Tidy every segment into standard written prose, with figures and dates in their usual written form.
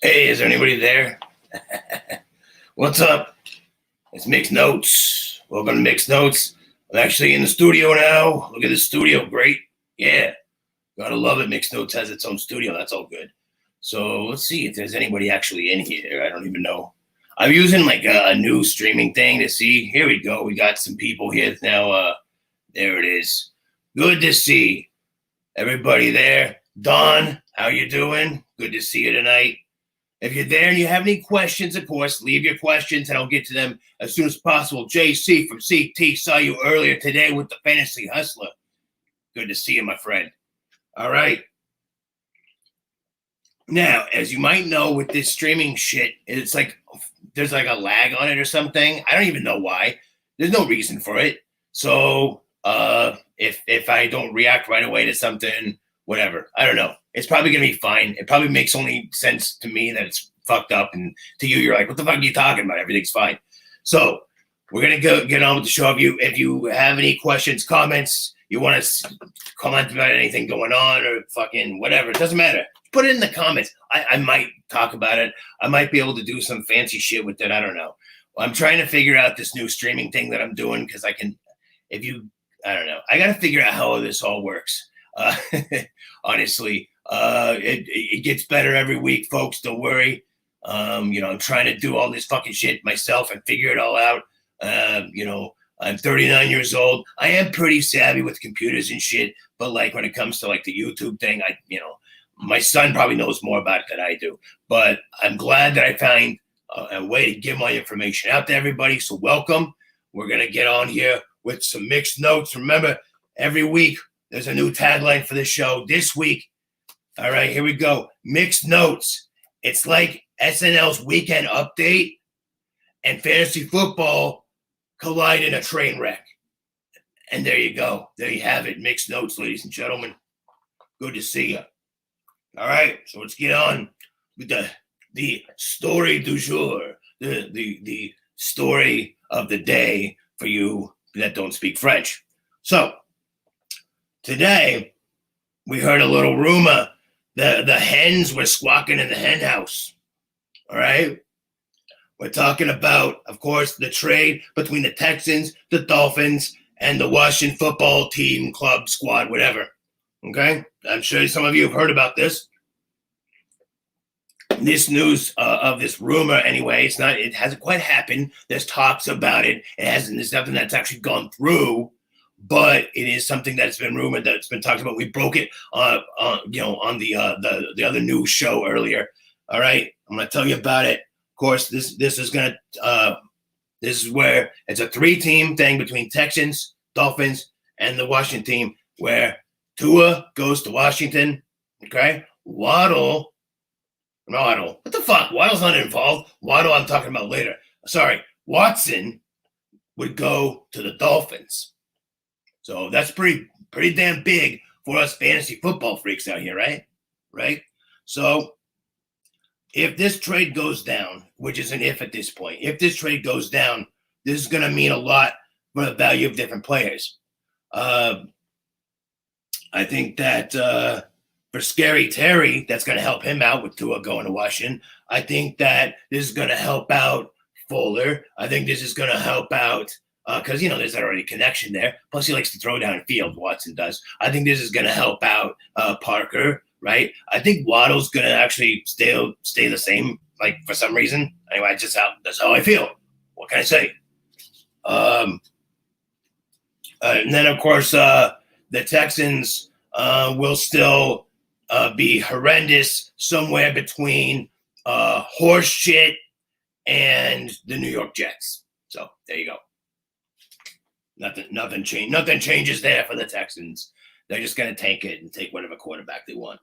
Hey, is there anybody there? What's up? It's Mixed Notes. Welcome to Mixed Notes. I'm actually in the studio now. Look at this studio. Great. Yeah. Gotta love it. Mixed Notes has its own studio. That's all good. So let's see if there's anybody actually in here. I don't even know. I'm using like a new streaming thing to see. Here we go. We got some people here now. There it is. Good to see everybody there. Don, how you doing? Good to see you tonight. If you're there and you have any questions, of course, leave your questions and I'll get to them as soon as possible. JC from CT saw you earlier today with the Fantasy Hustler. Good to see you, my friend. All right. Now, as you might know with this streaming shit, it's like there's like a lag on it or something. I don't even know why. There's no reason for it. So if I don't react right away to something, whatever. I don't know. It's probably going to be fine. It probably makes only sense to me that it's fucked up. And to you, you're like, what the fuck are you talking about? Everything's fine. So we're going to get on with the show. If you have any questions, comments, you want to comment about anything going on or fucking whatever, it doesn't matter. Put it in the comments. I might talk about it. I might be able to do some fancy shit with it. I don't know. I'm trying to figure out this new streaming thing that I'm doing because I can, I don't know. I got to figure out how this all works. Honestly, it gets better every week, folks. Don't worry. I'm trying to do all this fucking shit myself and figure it all out. I'm 39 years old. I am pretty savvy with computers and shit, but like when it comes to like the YouTube thing, my son probably knows more about it than I do. But I'm glad that I found a way to get my information out to everybody. So welcome. We're gonna get on here with some mixed notes. Remember, every week there's a new tagline for the show. This week, all right, here we go. Mixed notes. It's like SNL's Weekend Update and fantasy football collide in a train wreck. And there you go. There you have it. Mixed notes, ladies and gentlemen. Good to see you. All right, so let's get on with the story du jour, the story of the day for you that don't speak French. So today we heard a little rumor. The hens were squawking in the hen house. All right. We're talking about, of course, the trade between the Texans, the Dolphins, and the Washington football team, club, squad, whatever. Okay. I'm sure some of you have heard about this. This news of this rumor, anyway, it hasn't quite happened. There's talks about it. There's nothing that's actually gone through. But it is something that's been rumored, that's been talked about. We broke it on the other news show earlier. All right, I'm gonna tell you about it. Of course, this is where it's a 3-team thing between Texans, Dolphins, and the Washington team, where Tua goes to Washington. Okay, Waddle. What the fuck? Waddle's not involved. Waddle, I'm talking about later. Sorry, Watson would go to the Dolphins. So that's pretty damn big for us fantasy football freaks out here, right? Right? So if this trade goes down, which is an if at this point, if this trade goes down, this is going to mean a lot for the value of different players. I think that for Scary Terry, that's going to help him out with Tua going to Washington. I think that this is going to help out Fuller. I think this is going to help out because, there's already a connection there. Plus, he likes to throw downfield. Watson does. I think this is going to help out Parker, right? I think Waddle's going to actually stay the same, like, for some reason. Anyway, that's how I feel. What can I say? And then, of course, the Texans will still be horrendous somewhere between horse shit and the New York Jets. So, there you go. Nothing changes there for the Texans. They're just going to tank it and take whatever quarterback they want.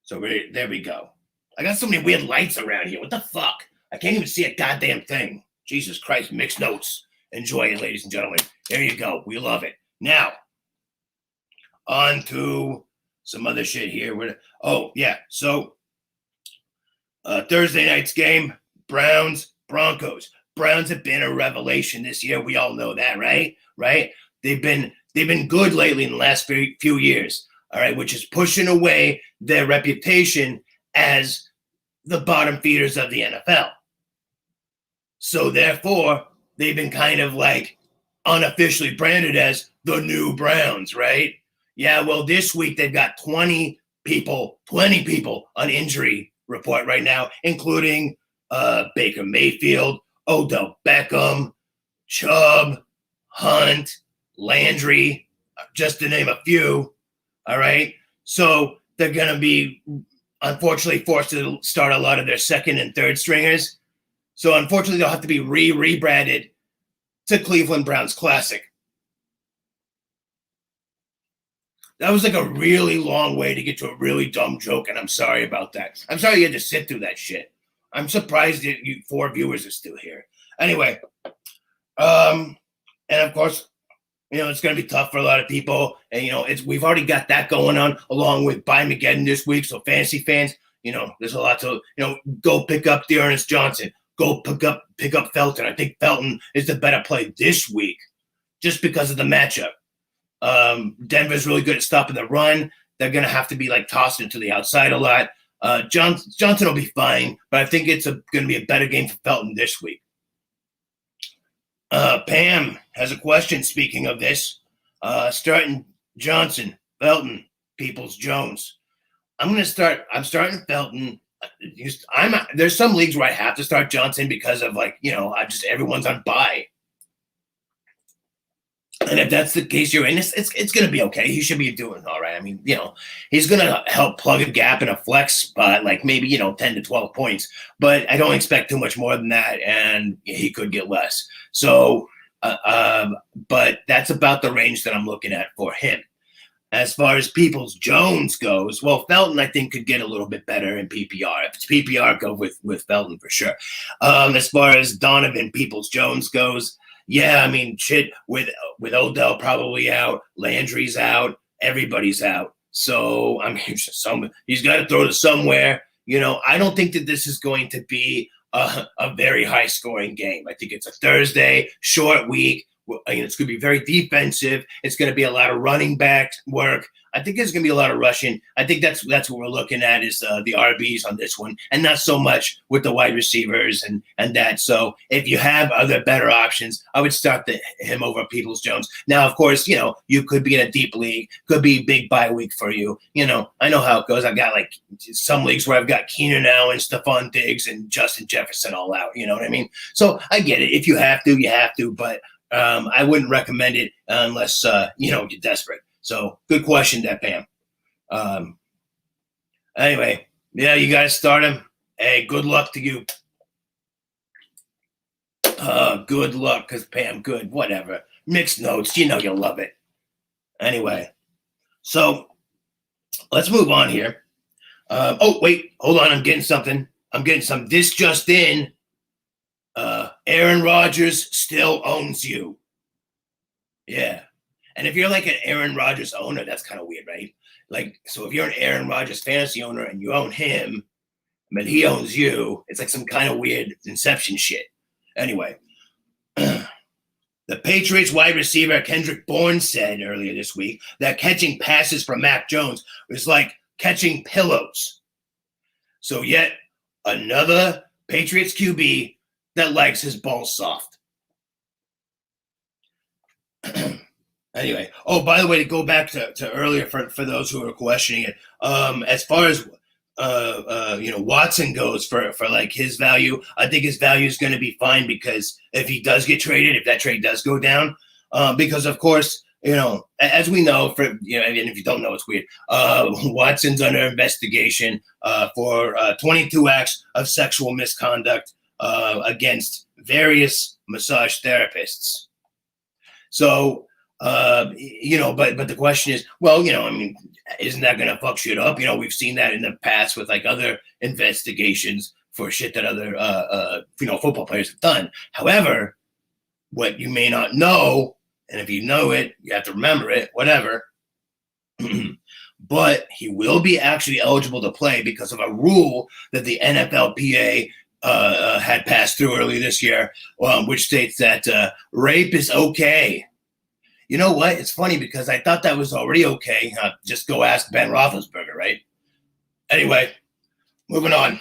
So there we go. I got so many weird lights around here. What the fuck? I can't even see a goddamn thing. Jesus Christ, mixed notes. Enjoy it, ladies and gentlemen. There you go. We love it. Now, on to some other shit here. So Thursday night's game, Browns-Broncos. Browns have been a revelation this year. We all know that, right? Right? They've been good lately in the last few years, all right, which is pushing away their reputation as the bottom feeders of the NFL. So therefore, they've been kind of like unofficially branded as the new Browns, right? Yeah, well, this week they've got 20 people on injury report right now, including Baker Mayfield, Odell Beckham, Chubb, Hunt, Landry, just to name a few. All right. So they're going to be, unfortunately, forced to start a lot of their second and third stringers. So unfortunately, they'll have to be rebranded to Cleveland Browns Classic. That was like a really long way to get to a really dumb joke, and I'm sorry about that. I'm sorry you had to sit through that shit. I'm surprised that you 4 viewers are still here. Anyway, and of course, it's going to be tough for a lot of people, and we've already got that going on along with Buy Mageddon this week. So fantasy fans, there's a lot to go pick up Dearness Johnson, go pick up Felton. I think Felton is the better play this week, just because of the matchup. Denver's really good at stopping the run. They're going to have to be like tossing it to the outside a lot. Johnson will be fine, but I think it's going to be a better game for Felton this week. Pam has a question. Speaking of this, starting Johnson, Felton, Peoples, Jones. I'm starting Felton. There's some leagues where I have to start Johnson because of everyone's on bye. And if that's the case you're in, it's going to be okay. He should be doing all right. I mean, he's going to help plug a gap in a flex spot, like maybe, 10 to 12 points. But I don't expect too much more than that, and he could get less. So, but that's about the range that I'm looking at for him. As far as Peoples Jones goes, well, Felton, I think, could get a little bit better in PPR. If it's PPR, go with Felton for sure. As far as Donovan Peoples Jones goes, yeah, I mean, shit, with Odell probably out, Landry's out, everybody's out. So, I mean, he's got to throw to somewhere. I don't think that this is going to be a very high-scoring game. I think it's a Thursday, short week. It's going to be very defensive. It's going to be a lot of running back work. I think there's going to be a lot of rushing. I think that's what we're looking at is the RBs on this one, and not so much with the wide receivers and that. So if you have other better options, I would start him over Peoples Jones. Now, of course, you could be in a deep league, could be a big bye week for you. I know how it goes. I've got like some leagues where I've got Keenan Allen, Stephon Diggs, and Justin Jefferson all out. You know what I mean? So I get it. If you have to, you have to, but I wouldn't recommend it unless you're desperate. So good question there, Pam. Anyway, yeah, you guys start him. Hey, good luck to you. Good luck, because Pam, good, whatever. Mixed notes, you'll love it. Anyway, so let's move on here. Oh, wait, hold on, I'm getting something. This just in. Aaron Rodgers still owns you. Yeah. And if you're like an Aaron Rodgers owner, that's kind of weird, right? Like, so if you're an Aaron Rodgers fantasy owner and you own him, but he owns you, it's like some kind of weird inception shit. Anyway, the Patriots wide receiver Kendrick Bourne said earlier this week that catching passes from Mac Jones was like catching pillows. So yet another Patriots QB that likes his balls soft. Anyway, oh, by the way, to go back to earlier for those who are questioning it, as far as Watson goes for like his value, I think his value is going to be fine because if he does get traded, if that trade does go down, because of course, as we know, and if you don't know, it's weird. Watson's under investigation for 22 acts of sexual misconduct against various massage therapists. So. But the question is, well, I mean, isn't that going to fuck shit up? We've seen that in the past with like other investigations for shit that other, football players have done. However, what you may not know, and if you know it, you have to remember it, whatever. But he will be actually eligible to play because of a rule that the NFLPA had passed through earlier this year, which states that rape is okay. You know what? It's funny because I thought that was already okay. Just go ask Ben Roethlisberger, right? Anyway, moving on.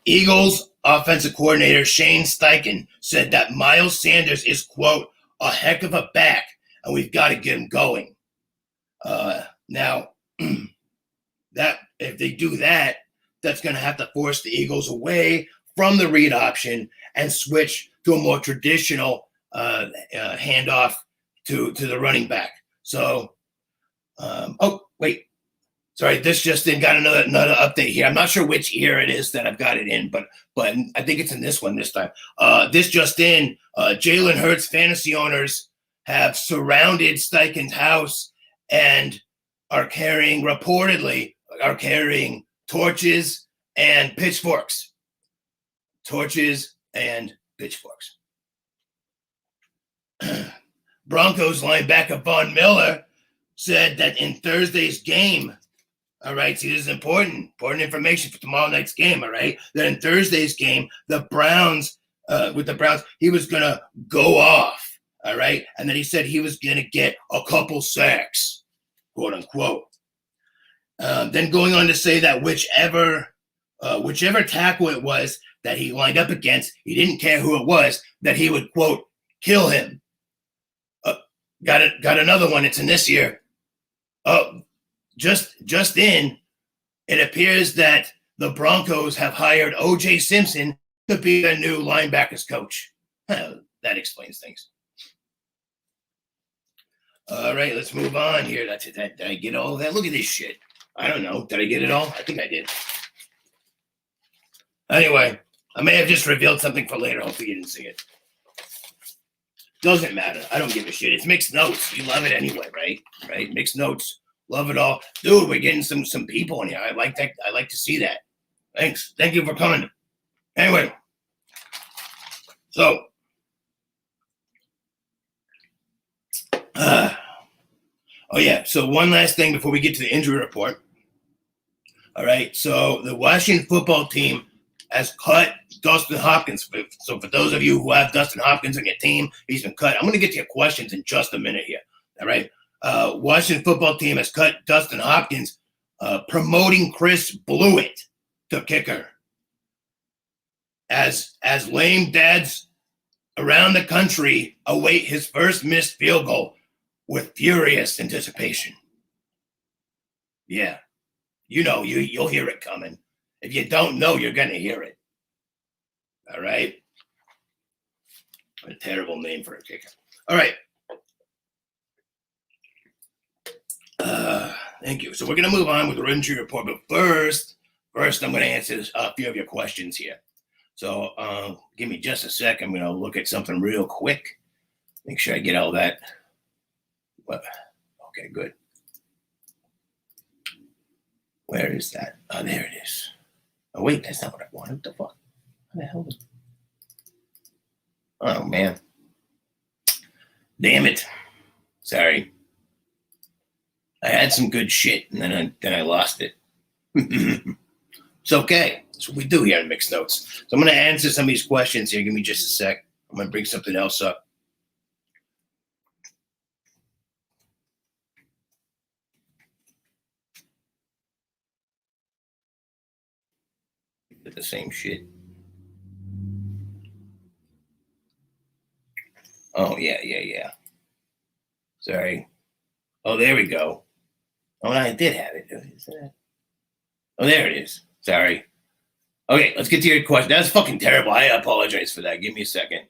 Eagles offensive coordinator Shane Steichen said that Miles Sanders is, quote, a heck of a back, and we've got to get him going. Now, that if they do that, that's going to have to force the Eagles away from the read option and switch to a more traditional handoff to the running back. So, oh, wait. Sorry, this just got another update here. I'm not sure which ear it is that I've got it in, but I think it's in this one this time. This just in, Jalen Hurts fantasy owners have surrounded Steichen's house and reportedly are carrying torches and pitchforks. Torches and pitchforks. Broncos linebacker Von Miller said that in Thursday's game, all right, see, this is important information for tomorrow night's game, all right, that in Thursday's game, the Browns, he was going to go off, all right, and then he said he was going to get a couple sacks, quote unquote. Then going on to say that whichever tackle it was that he lined up against, he didn't care who it was, that he would, quote, kill him. Got another one. It's in this year. Just in, it appears that the Broncos have hired O.J. Simpson to be their new linebackers coach. That explains things. All right, let's move on here. Did I get all of that? Look at this shit. I don't know. Did I get it all? I think I did. Anyway, I may have just revealed something for later. Hopefully you didn't see it. Doesn't matter. I don't give a shit. It's mixed notes. You love it anyway, right? Right? Mixed notes. Love it all. Dude, we're getting some people in here. I like that. I like to see that. Thanks. Thank you for coming. Anyway. So. Oh, yeah. So one last thing before we get to the injury report. All right. So the Washington football team has cut Dustin Hopkins. So for those of you who have Dustin Hopkins on your team, he's been cut. I'm going to get to your questions in just a minute here. All right. Washington football team has cut Dustin Hopkins, promoting Chris Blewett to kicker. As lame dads around the country await his first missed field goal with furious anticipation. Yeah. You know, you'll hear it coming. If you don't know, you're going to hear it. All right? What a terrible name for a kicker. All right. Thank you. So we're going to move on with the injury report. But first, I'm going to answer a few of your questions here. So give me just a sec. I'm going to look at something real quick. Make sure I get all that. Okay, good. Where is that? Oh, there it is. Oh, wait, that's not what I wanted. What the fuck? What the hell? Oh, man. Damn it. Sorry. I had some good shit, and then I lost it. It's okay. That's what we do here in Mixed Notes. So I'm going to answer some of these questions here. Give me just a sec. I'm going to bring something else up. The same shit. Oh, yeah. Sorry. Oh, there we go. Oh, I did have it. Oh, there it is. Sorry. Okay, let's get to your question. That's fucking terrible. I apologize for that. Give me a second.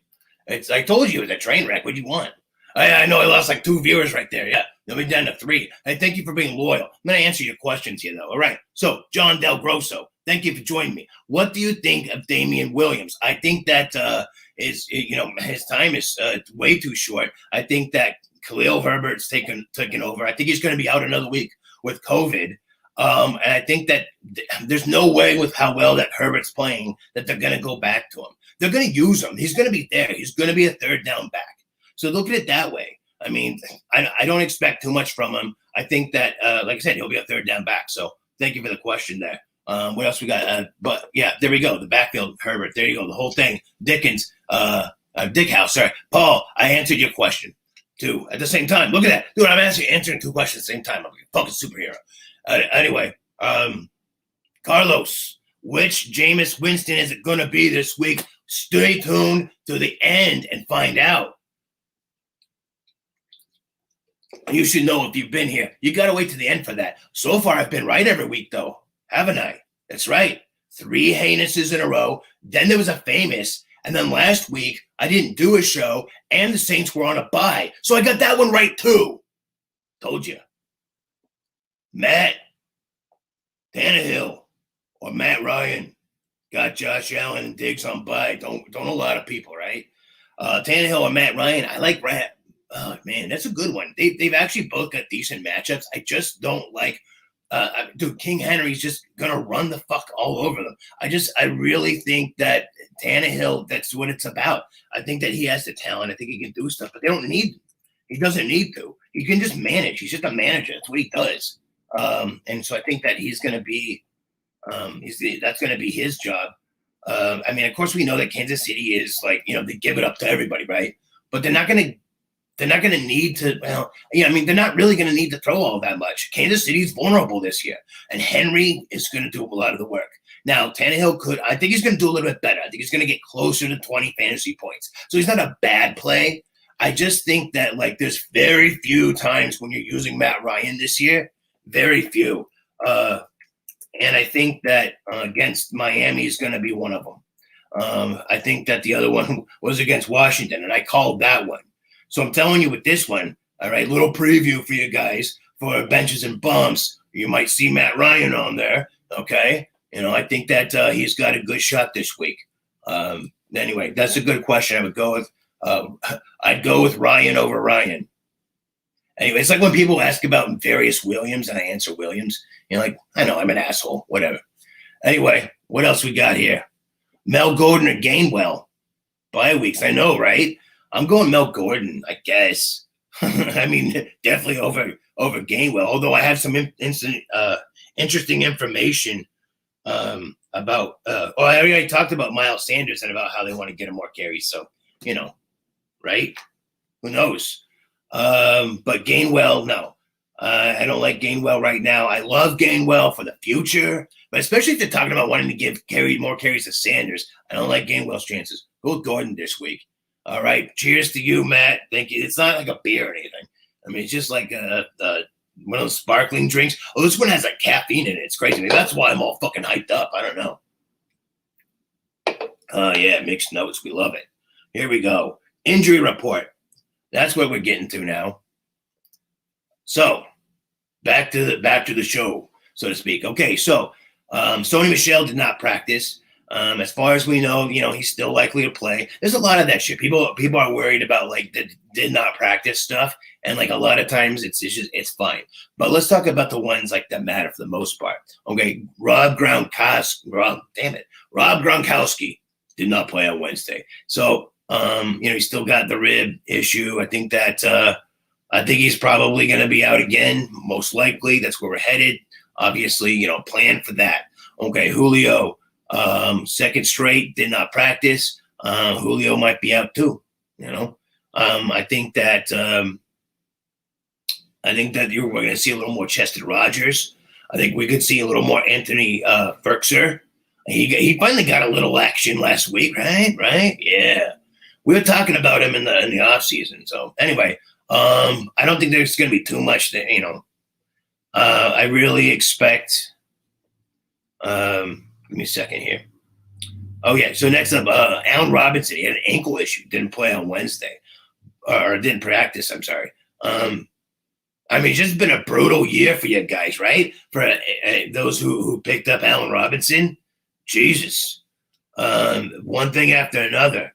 I told you it was a train wreck. What do you want? I know I lost like 2 viewers right there. Yeah, now we're down to 3. Hey, thank you for being loyal. I'm going to answer your questions here, though. All right. So, John Del Grosso, thank you for joining me. What do you think of Damian Williams? I think that his time is way too short. I think that Khalil Herbert's taken over. I think he's going to be out another week with COVID. And I think that there's no way with how well that Herbert's playing that they're going to go back to him. They're going to use him. He's going to be there. He's going to be a third down back. So look at it that way. I mean, I don't expect too much from him. I think that, like I said, he'll be a third down back. So thank you for the question there. What else we got? But yeah, there we go. The backfield, Herbert. There you go. The whole thing. Dickens, Dickhouse. Sorry, Paul. I answered your question too at the same time. Look at that, dude. I'm answering 2 questions at the same time. I'm a fucking superhero. Anyway, Carlos, Which Jameis Winston is it going to be this week? Stay tuned to the end and find out. You should know if you've been here. You got to wait to the end for that. So far, I've been right every week, though, haven't I? That's right. 3 heinouses in a row. Then there was a famous. And then last week, I didn't do a show, and the Saints were on a bye. So I got that one right, too. Told you. Matt Tannehill or Matt Ryan got Josh Allen and Diggs on bye. Don't a lot of people, right? Tannehill or Matt Ryan. I like Rat. Oh, man, that's a good one. They've actually both got decent matchups. I just don't like dude, King Henry's just going to run the fuck all over them. I really think that Tannehill, that's what it's about. I think that he has the talent. I think he can do stuff, but they don't need him. He doesn't need to. He can just manage. He's just a manager. That's what he does. And so I think that he's going to be that's going to be his job. I mean, of course, we know that Kansas City is like, they give it up to everybody, right? But they're not going to need to, they're not really going to need to throw all that much. Kansas City's vulnerable this year, and Henry is going to do a lot of the work. Now, Tannehill I think he's going to do a little bit better. I think he's going to get closer to 20 fantasy points. So he's not a bad play. I just think that, there's very few times when you're using Matt Ryan this year, very few. And I think that against Miami is going to be one of them. I think that the other one was against Washington, and I called that one. So I'm telling you with this one, all right, little preview for you guys for benches and bumps. You might see Matt Ryan on there, okay? I think that he's got a good shot this week. Anyway, that's a good question. I would go with I'd go with Ryan over Ryan. Anyway, it's like when people ask about various Williams and I answer Williams. I know I'm an asshole, whatever. Anyway, what else we got here? Mel Gordon or Gainwell? Bye weeks, I know, right? I'm going Mel Gordon, I guess. I mean, definitely over Gainwell, although I have some interesting information about I already talked about Miles Sanders and about how they want to get him more carries. So, right? Who knows? But Gainwell, no. I don't like Gainwell right now. I love Gainwell for the future, but especially if they're talking about wanting to give more carries to Sanders, I don't like Gainwell's chances. Go with Gordon this week. All right. Cheers to you, Matt. Thank you. It's not like a beer or anything. I mean, it's just like one of those sparkling drinks. Oh, this one has like caffeine in it. It's crazy. Maybe that's why I'm all fucking hyped up. I don't know. Yeah, mixed notes. We love it. Here we go. Injury report. That's what we're getting to now. So, back to the show, so to speak. Okay, so Sony Michel did not practice. As far as we know, he's still likely to play. There's a lot of that shit. People are worried about the did not practice stuff, and a lot of times it's fine. But let's talk about the ones that matter for the most part. Okay, Rob Gronkowski did not play on Wednesday. So he's still got the rib issue. I think that I think he's probably going to be out again, most likely. That's where we're headed. Obviously, plan for that. Okay, Julio. Second straight, did not practice. Julio might be out too. I think that we're going to see a little more Chester Rogers. I think we could see a little more Anthony Ferkser. He finally got a little action last week, right? Yeah, we were talking about him in the off season. So anyway, I don't think there's going to be too much that I really expect. Give me a second here. Oh, yeah. So next up, Allen Robinson. He had an ankle issue. Didn't play on Wednesday. Or didn't practice, I'm sorry. It's just been a brutal year for you guys, right? For those who picked up Allen Robinson. Jesus. One thing after another.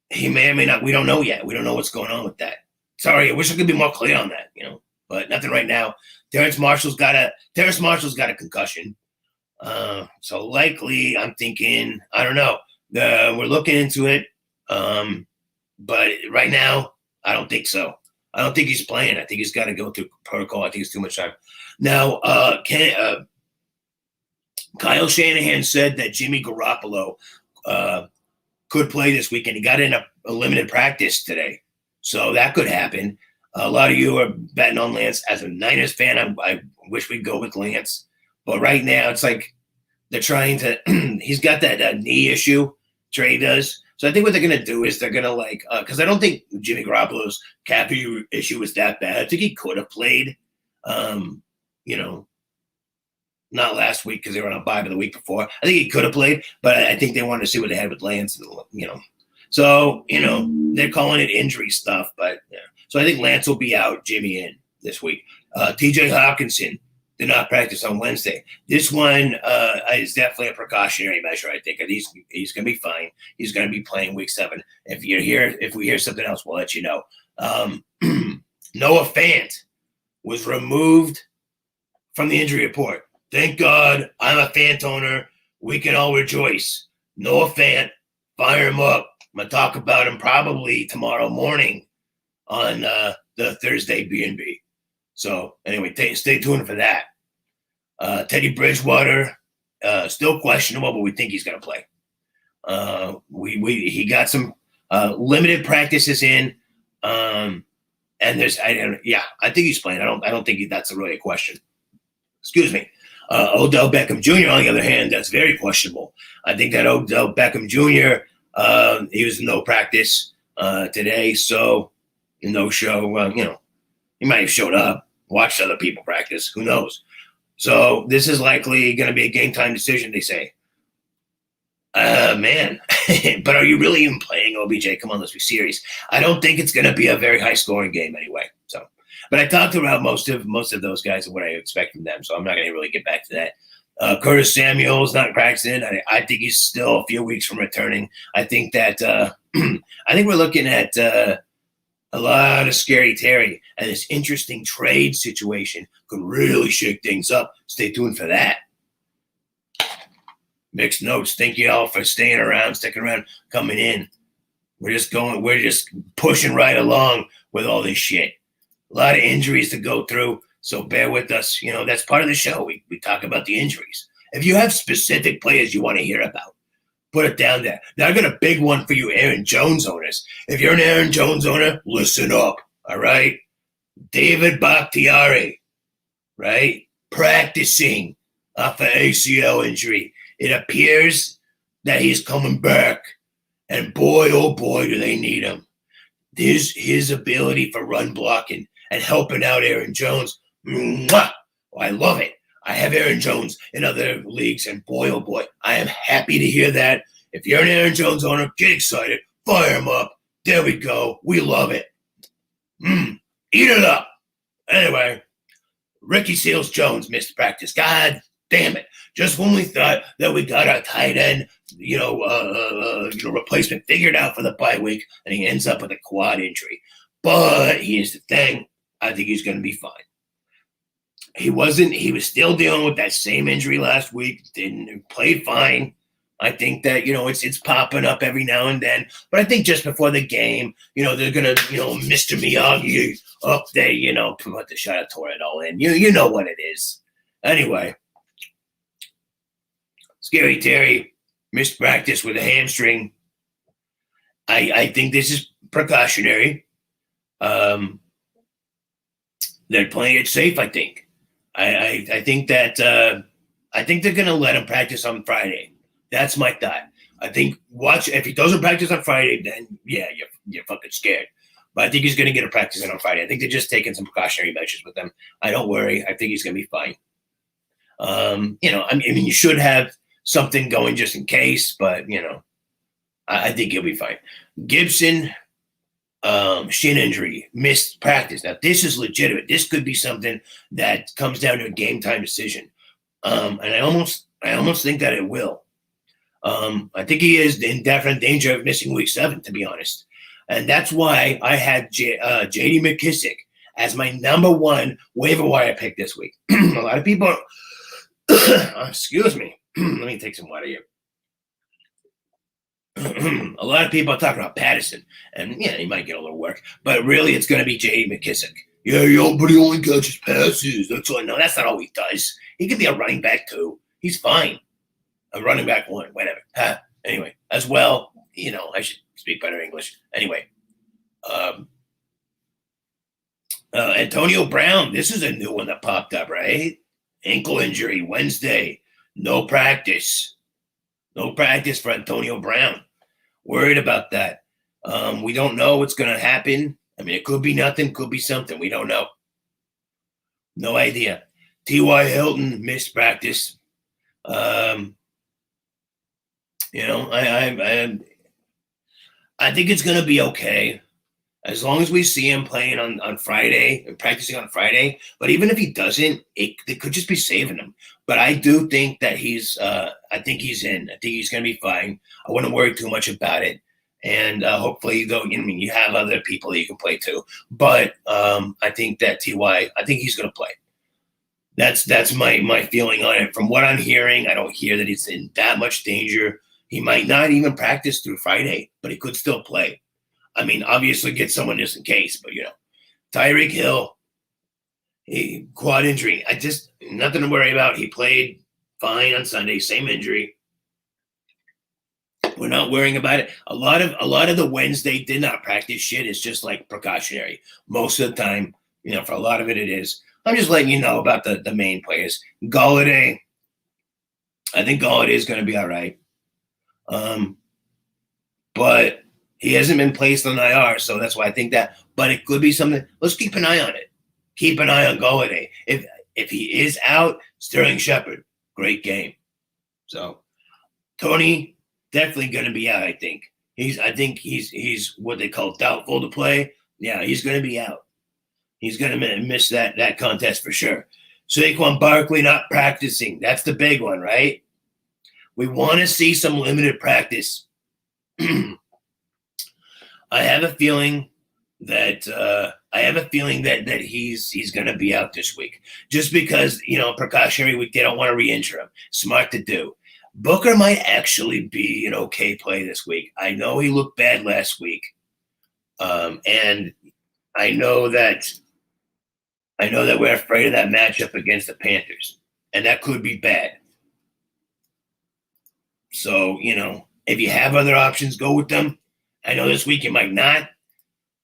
He may or may not. We don't know yet. We don't know what's going on with that. Sorry, I wish I could be more clear on that, But nothing right now. Terrace Marshall's got a concussion. So likely, I'm thinking, I don't know. We're looking into it. But right now, I don't think so. I don't think he's playing. I think he's got to go through protocol. I think it's too much time. Now, Kyle Shanahan said that Jimmy Garoppolo could play this weekend. He got in a limited practice today. So that could happen. A lot of you are betting on Lance. As a Niners fan, I wish we'd go with Lance. But right now, it's they're trying to. He's got that knee issue. Trey does. So I think what they're gonna do is they're gonna because I don't think Jimmy Garoppolo's cap issue was that bad. I think he could have played. You know, not last week because they were on a bye, but the week before. I think he could have played, but I think they wanted to see what they had with Lance. So they're calling it injury stuff, but yeah. So I think Lance will be out, Jimmy in this week. T.J. Hawkinson did not practice on Wednesday. This one is definitely a precautionary measure. I think he's going to be fine. He's going to be playing week 7. If we hear something else, we'll let you know. Noah Fant was removed from the injury report. Thank God, I'm a Fant owner. We can all rejoice. Noah Fant, fire him up. I'm going to talk about him probably tomorrow morning on the Thursday B&B. So anyway, stay tuned for that. Teddy Bridgewater, still questionable, but we think he's going to play. He got some limited practices in, and I think he's playing. I don't think that's really a question. Excuse me. Odell Beckham Jr., on the other hand, that's very questionable. I think that Odell Beckham Jr., he was no practice today, so no show. He might have showed up, watched other people practice. Who knows? So this is likely going to be a game time decision, they say. Man, but are you really even playing, OBJ? Come on, let's be serious. I don't think it's going to be a very high scoring game anyway. So, but I talked about most of those guys and what I expect from them, so I'm not going to really get back to that. Curtis Samuel's not practicing. I think he's still a few weeks from returning. I think that I think we're looking at a lot of scary Terry, and this interesting trade situation could really shake things up. Stay tuned for that. Mixed notes. Thank you all for staying around, sticking around, coming in. We're just pushing right along with all this shit. A lot of injuries to go through, so bear with us. That's part of the show. We talk about the injuries. If you have specific players you want to hear about, put it down there. Now I got a big one for you Aaron Jones owners. If you're an Aaron Jones owner, listen up, all right? David Bakhtiari, right? Practicing off an ACL injury. It appears that he's coming back, and boy, oh boy, do they need him. His ability for run blocking and helping out Aaron Jones. Mwah! Oh, I love it. I have Aaron Jones in other leagues, and boy, oh boy, I am happy to hear that. If you're an Aaron Jones owner, get excited. Fire him up. There we go. We love it. Eat it up. Anyway, Ricky Seals-Jones missed practice. God damn it. Just when we thought that we got our tight end, replacement figured out for the bye week, and he ends up with a quad injury. But here's the thing. I think he's going to be fine. He was still dealing with that same injury last week. Played fine. I think that, it's popping up every now and then. But I think just before the game, they're going to, Mr. Miyagi up there, put the shot of tore it all in. You know what it is. Anyway, Scary Terry missed practice with a hamstring. I think this is precautionary. They're playing it safe, I think. I think that I think they're going to let him practice on Friday. That's my thought. I think if he doesn't practice on Friday, then yeah, you're fucking scared. But I think he's going to get a practice in on Friday. I think they're just taking some precautionary measures with him. I don't worry. I think he's going to be fine. You should have something going just in case, but I think he'll be fine. Gibson, shin injury, missed practice. Now this is legitimate. This could be something that comes down to a game time decision, and I almost think that it will. I think he is in definite danger of missing week 7, to be honest, and that's why I had J.D. McKissick as my number 1 waiver wire pick this week. A lot of people, excuse me, let me take some water here. A lot of people are talking about Patterson, and yeah, he might get a little work, but really it's going to be J.D. McKissick. Yeah, but he only catches passes. That's all. No, that's not all he does. He could be a running back too. He's fine. A running back 1, whatever. Anyway, as well, I should speak better English. Anyway, Antonio Brown. This is a new one that popped up, right? Ankle injury Wednesday. No practice. No practice for Antonio Brown. Worried about that. We don't know what's going to happen. I mean, it could be nothing, could be something. We don't know. No idea. T.Y. Hilton missed practice. I think it's going to be okay as long as we see him playing on Friday and practicing on Friday. But even if he doesn't, they could just be saving him. But I do think that I think he's in. I think he's going to be fine. I wouldn't worry too much about it. And hopefully, though, you have other people that you can play too. But I think that Ty, I think he's going to play. That's my feeling on it. From what I'm hearing, I don't hear that he's in that much danger. He might not even practice through Friday, but he could still play. I mean, obviously get someone just in case, but Tyreek Hill, quad injury. Nothing to worry about. He played fine on Sunday, same injury. We're not worrying about it. A lot of the Wednesday did not practice shit is just like precautionary. Most of the time, for a lot of it is. I'm just letting you know about the main players. Golladay, I think Golladay is going to be all right. But he hasn't been placed on IR, so that's why I think that. But it could be something. Let's keep an eye on it. Keep an eye on Golladay. If he is out, Sterling Shepard, great game. So Tony definitely going to be out. I think he's what they call doubtful to play. Yeah, he's going to be out. He's going to miss that contest for sure. Saquon Barkley not practicing. That's the big one, right? We want to see some limited practice. I have a feeling that he's going to be out this week, just because precautionary week. They don't want to re-injure him. Smart to do. Booker might actually be an okay play this week. I know he looked bad last week, and I know that we're afraid of that matchup against the Panthers, and that could be bad. So, if you have other options, go with them. I know this week you might not,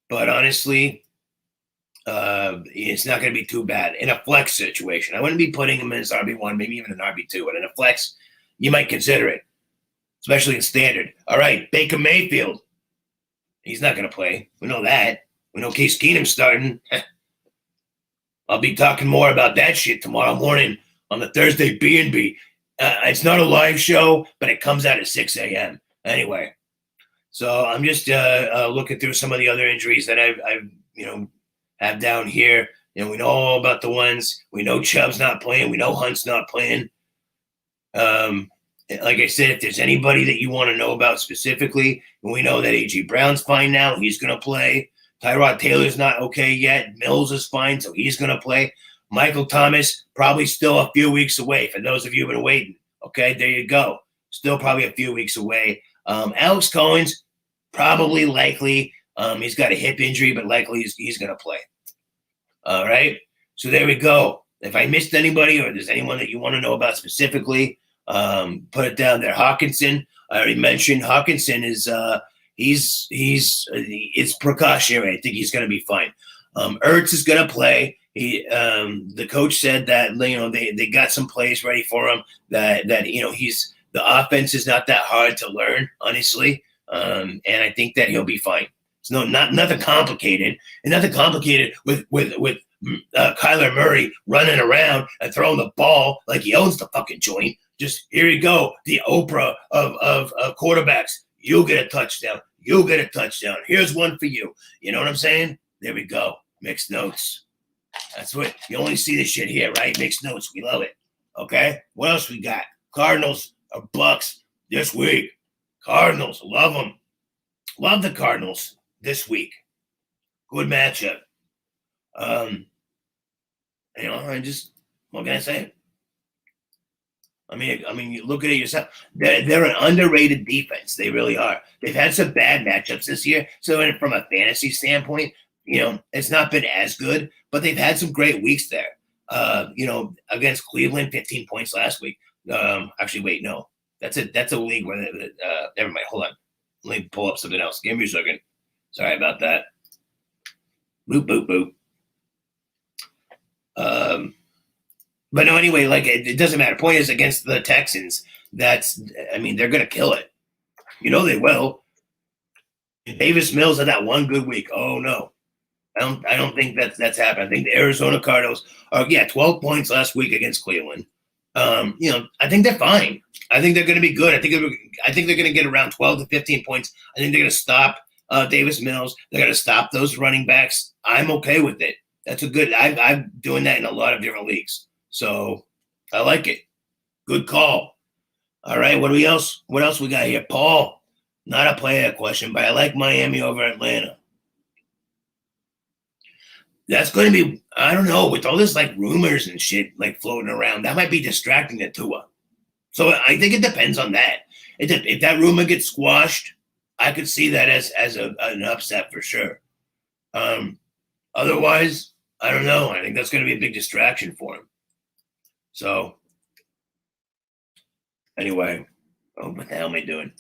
but honestly, it's not going to be too bad. In a flex situation, I wouldn't be putting him in as RB1, maybe even an RB2, but in a flex, you might consider it, especially in standard. All right, Baker Mayfield. He's not going to play. We know that. We know Case Keenum's starting. I'll be talking more about that shit tomorrow morning on the Thursday B&B. It's not a live show, but it comes out at 6 a.m. Anyway, so I'm just looking through some of the other injuries that I've have down here. We know all about the ones. We know Chubb's not playing. We know Hunt's not playing. Like I said, if there's anybody that you want to know about specifically, we know that A.J. Brown's fine now. He's going to play. Tyrod Taylor's not okay yet. Mills is fine, so he's going to play. Michael Thomas, probably still a few weeks away. For those of you who've been waiting, okay, there you go. Still probably a few weeks away. Alex Cohen's probably likely. He's got a hip injury, but likely he's going to play. All right, so there we go. If I missed anybody or there's anyone that you want to know about specifically, put it down there. Hawkinson, I already mentioned. Hawkinson is it's precautionary. I think he's going to be fine. Ertz is going to play. The coach said that they got some plays ready for him. That he's the offense is not that hard to learn, honestly, and I think that he'll be fine. It's nothing complicated, and nothing complicated with Kyler Murray running around and throwing the ball like he owns the fucking joint. Just here you go, the Oprah of quarterbacks. You'll get a touchdown. You'll get a touchdown. Here's one for you. You know what I'm saying? There we go. Mixed notes. That's what you only see this shit here, right? Mixed notes. We love it. Okay. What else we got? Cardinals or Bucks this week. Cardinals. Love them. Love the Cardinals this week. Good matchup. What can I say? I mean, you look at it yourself. They're an underrated defense. They really are. They've had some bad matchups this year. So from a fantasy standpoint, it's not been as good, but they've had some great weeks there. Against Cleveland, 15 points last week. Actually, wait, no. That's a league where never mind. Hold on. Let me pull up something else. Give me a second. Sorry about that. Boop, boop, boop. But no, anyway, like it doesn't matter. Point is, against the Texans, they're gonna kill it. You know they will. Davis Mills had that one good week. Oh no. I don't think that's happened. I think the Arizona Cardinals are 12 points last week against Cleveland. I think they're fine. I think they're going to be good. I think they're going to get around 12 to 15 points. I think they're going to stop Davis Mills. They're going to stop those running backs. I'm okay with it. That's a good. I'm doing that in a lot of different leagues, so I like it. Good call. All right, what else we got here? Paul, not a player question, but I like Miami over Atlanta. That's going to be, I don't know, with all this like rumors and shit like floating around, that might be distracting to Tua. So I think it depends on that. If that rumor gets squashed, I could see that as an upset for sure. Otherwise, I don't know. I think that's going to be a big distraction for him. So anyway, what the hell am I doing?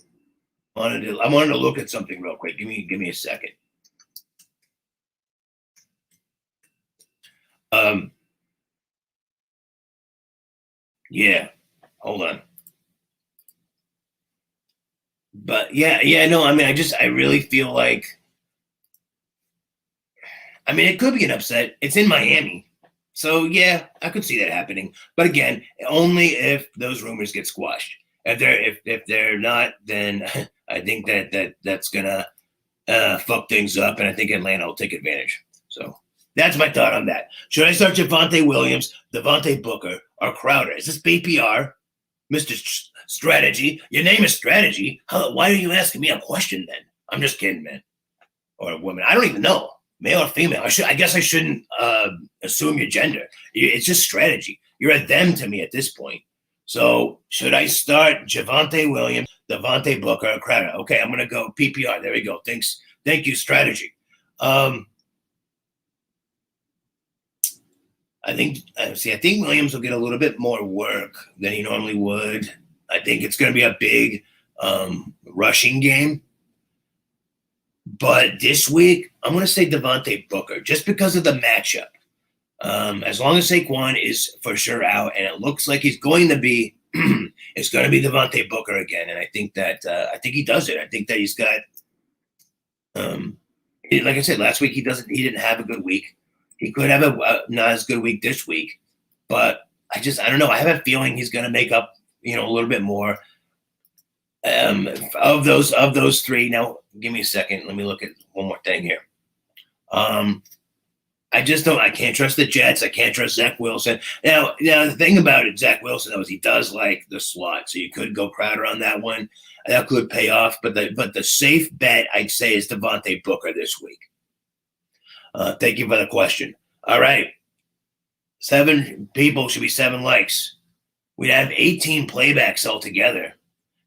I wanted to look at something real quick. Give me a second. Yeah, hold on. But no, I really feel like, it could be an upset. It's in Miami. So yeah, I could see that happening. But again, only if those rumors get squashed. If they're not, then I think that's gonna fuck things up, and I think Atlanta will take advantage. So that's my thought on that. Should I start Javonte Williams, Devontae Booker, or Crowder? Is this BPR, Mr. Strategy? Your name is Strategy. Why are you asking me a question then? I'm just kidding, man. Or a woman. I don't even know. Male or female. I guess I shouldn't assume your gender. It's just strategy. You're a them to me at this point. So should I start Javonte Williams, Devontae Booker, or Crowder? Okay, I'm going to go PPR. There we go. Thanks. Thank you, Strategy. I think Williams will get a little bit more work than he normally would. I think it's going to be a big rushing game. But this week, I'm going to say Devontae Booker just because of the matchup. As long as Saquon is for sure out, and it looks like he's going to be, it's going to be Devontae Booker again. And I think he does it. I think that he's got, like I said, last week he didn't have a good week. He could have a not as good week this week, but I don't know. I have a feeling he's going to make up, a little bit more of those three. Now, give me a second. Let me look at one more thing here. I can't trust the Jets. I can't trust Zach Wilson. Now the thing about it, Zach Wilson, though, is he does like the slot, so you could go Crowder on that one. That could pay off, but the safe bet I'd say is Devontae Booker this week. Thank you for the question. All right. 7 people should be 7 likes. We'd have 18 playbacks altogether.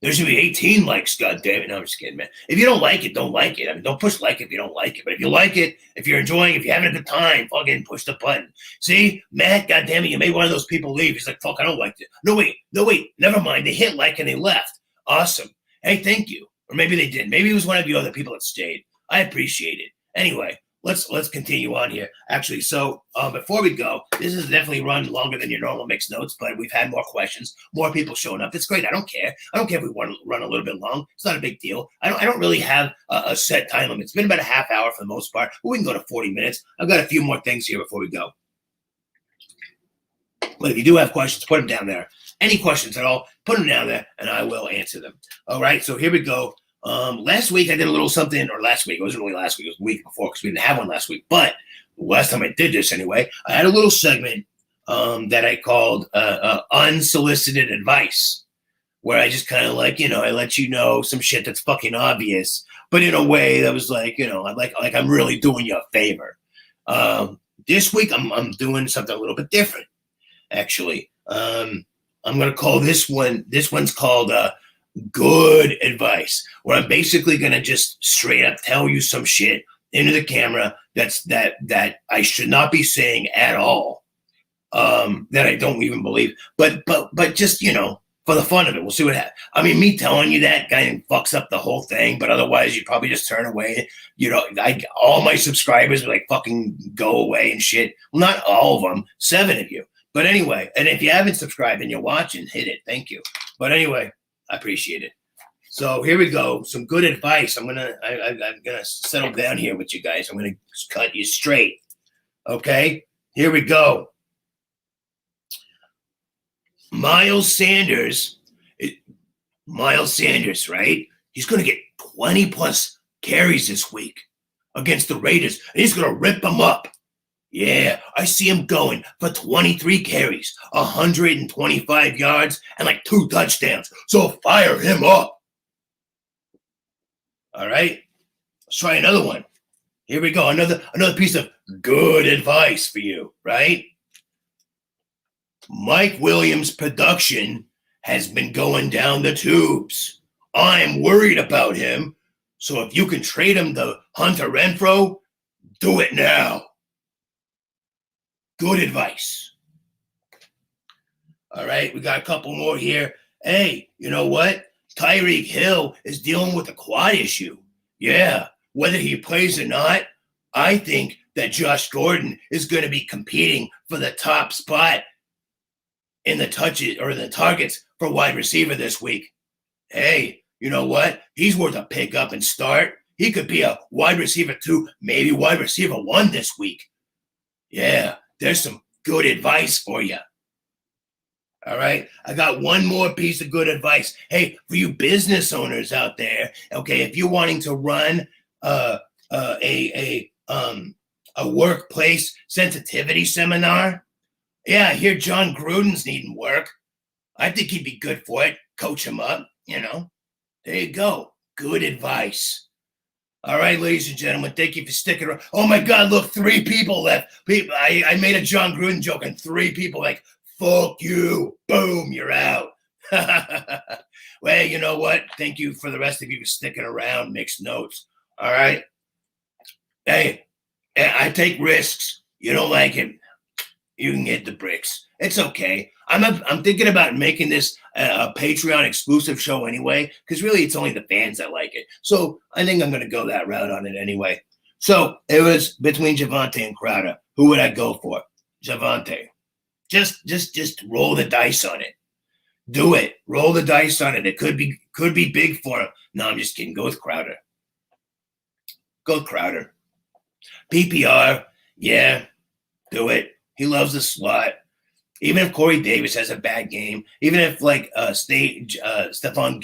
There should be 18 likes, God damn it. No, I'm just kidding, man. If you don't like it, don't like it. Don't push like if you don't like it. But if you like it, if you're enjoying it, if you're having a good time, fucking push the button. See, Matt, God damn it, you made one of those people leave. He's like, fuck, I don't like it. No, wait. Never mind. They hit like and they left. Awesome. Hey, thank you. Or maybe they didn't. Maybe it was one of you other people that stayed. I appreciate it. Anyway, let's continue on here. Actually, so before we go, this has definitely run longer than your normal mixed notes, but we've had more questions, more people showing up. It's great. I don't care. I don't care if we want to run a little bit long. It's not a big deal. I don't really have a set time limit. It's been about a half hour for the most part, but we can go to 40 minutes. I've got a few more things here before we go. But if you do have questions, put them down there. Any questions at all, put them down there, and I will answer them. All right, so here we go. Last week I did a little something, or last week, it wasn't really last week, it was the week before because we didn't have one last week. But last time I did this anyway, I had a little segment that I called unsolicited advice, where I just kind of I let you know some shit that's fucking obvious, but in a way that was like I'm really doing you a favor. This week I'm doing something a little bit different, actually. I'm going to call this one's called good advice, where I'm basically going to just straight up tell you some shit into the camera that I should not be saying at all, that I don't even believe, but just, for the fun of it, we'll see what happens. Me telling you that kind of fucks up the whole thing, but otherwise you'd probably just turn away. All my subscribers would fucking go away and shit. Well, not all of them, 7 of you. But anyway, and if you haven't subscribed and you're watching, hit it. Thank you. But anyway, I appreciate it. So here we go. Some good advice. I'm gonna settle down here with you guys. I'm gonna cut you straight. Okay, here we go. Miles Sanders, right? He's gonna get 20 plus carries this week against the Raiders, and he's gonna rip them up. Yeah, I see him going for 23 carries, 125 yards, and like 2 touchdowns. So fire him up. All right, let's try another one. Here we go. Another piece of good advice for you, right? Mike Williams' production has been going down the tubes. I'm worried about him. So if you can trade him to Hunter Renfrow, do it now. Good advice. All right, we got a couple more here. Hey, you know what? Tyreek Hill is dealing with a quad issue. Yeah, whether he plays or not, I think that Josh Gordon is going to be competing for the top spot in the touches or the targets for wide receiver this week. Hey, you know what? He's worth a pick up and start. He could be a wide receiver 2, maybe wide receiver 1 this week. Yeah, there's some good advice for you. All right, I got one more piece of good advice. Hey, for you business owners out there, okay, if you're wanting to run a workplace sensitivity seminar, yeah, I hear John Gruden's needing work. I think he'd be good for it. Coach him up, you know. There you go. Good advice. All right, ladies and gentlemen, thank you for sticking around. Oh my God, look, 3 people left. I made a John Gruden joke and 3 people like, fuck you. Boom, you're out. Well, you know what? Thank you for the rest of you for sticking around. Mixed notes. All right. Hey, I take risks. You don't like it, you can get the bricks. It's okay. I'm thinking about making this a Patreon exclusive show anyway, because really it's only the fans that like it. So I think I'm going to go that route on it anyway. So it was between Javonte and Crowder. Who would I go for? Javonte. Just roll the dice on it. Do it. Roll the dice on it. It could be big for him. No, I'm just kidding. Go with Crowder. Go with Crowder. PPR. Yeah. Do it. He loves the slot. Even if Corey Davis has a bad game, even if like Stephon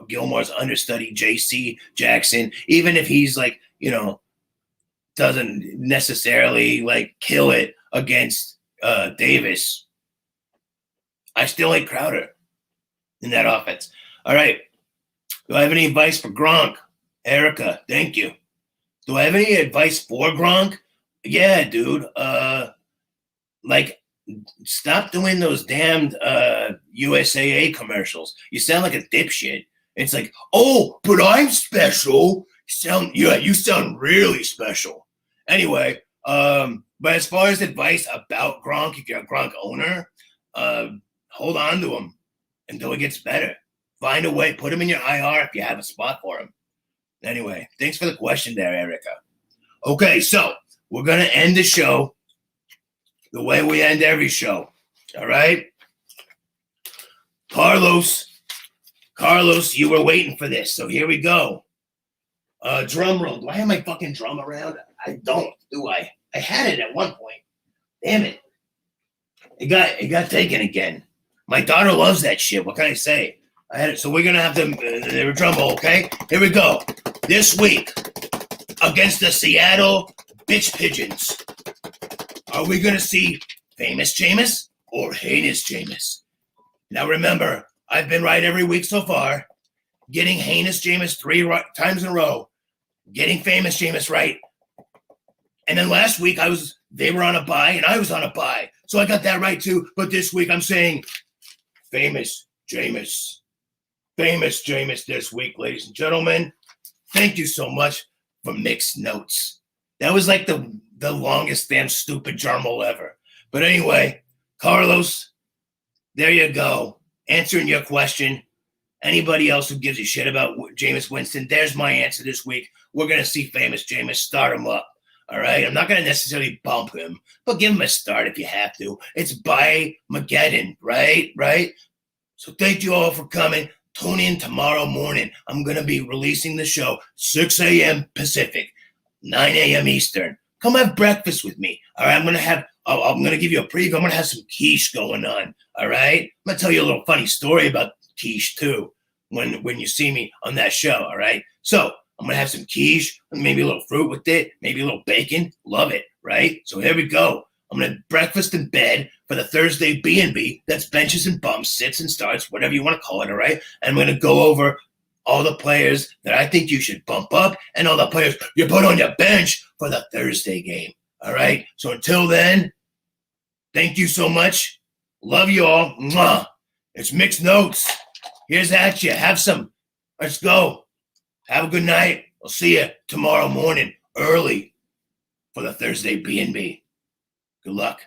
Gilmore's understudy, J.C. Jackson, even if he's like, you know, doesn't necessarily like kill it against Davis, I still like Crowder in that offense. All right. Do I have any advice for Gronk? Erica, thank you. Do I have any advice for Gronk? Yeah, dude. Like, stop doing those damned USAA commercials. You sound like a dipshit. It's like, oh, but I'm special. You sound really special. Anyway, but as far as advice about Gronk, if you're a Gronk owner, hold on to him until it gets better. Find a way. Put him in your IR if you have a spot for him. Anyway, thanks for the question there, Erica. Okay, so we're going to end the show the way we end every show. All right? Carlos, you were waiting for this, so here we go. Drum roll. Do I have my fucking drum around? I don't, do I? I had it at one point. Damn it. It got taken again. My daughter loves that shit. What can I say? I had it. So we're going to have the drum roll, okay? Here we go. This week, against the Seattle Bitch Pigeons, are we going to see famous Jameis or heinous Jameis? Now remember, I've been right every week so far. Getting heinous Jameis 3 times in a row. Getting famous Jameis right. And then last week they were on a bye and I was on a bye. So I got that right too. But this week I'm saying famous Jameis. Famous Jameis this week, ladies and gentlemen. Thank you so much for Mixed Notes. That was like the longest damn stupid journal ever. But anyway, Carlos, there you go. Answering your question. Anybody else who gives a shit about Jameis Winston, there's my answer this week. We're going to see famous Jameis. Start him up. All right. I'm not going to necessarily bump him, but give him a start if you have to. It's by Mageddon, right? Right. So thank you all for coming. Tune in tomorrow morning. I'm going to be releasing the show 6 a.m. Pacific, 9 a.m. Eastern. Come have breakfast with me. All right. I'm going to give you a preview. I'm going to have some quiche going on. All right. I'm going to tell you a little funny story about quiche too when you see me on that show. All right. So I'm going to have some quiche, maybe a little fruit with it, maybe a little bacon. Love it. Right. So here we go. I'm going to breakfast in bed for the Thursday B&B. That's benches and bumps, sits and starts, whatever you want to call it, all right? And I'm going to go over all the players that I think you should bump up and all the players you put on your bench for the Thursday game, all right? So until then, thank you so much. Love you all. Mwah. It's Mixed Notes. Here's at you. Have some. Let's go. Have a good night. I'll see you tomorrow morning early for the Thursday B&B. Good luck.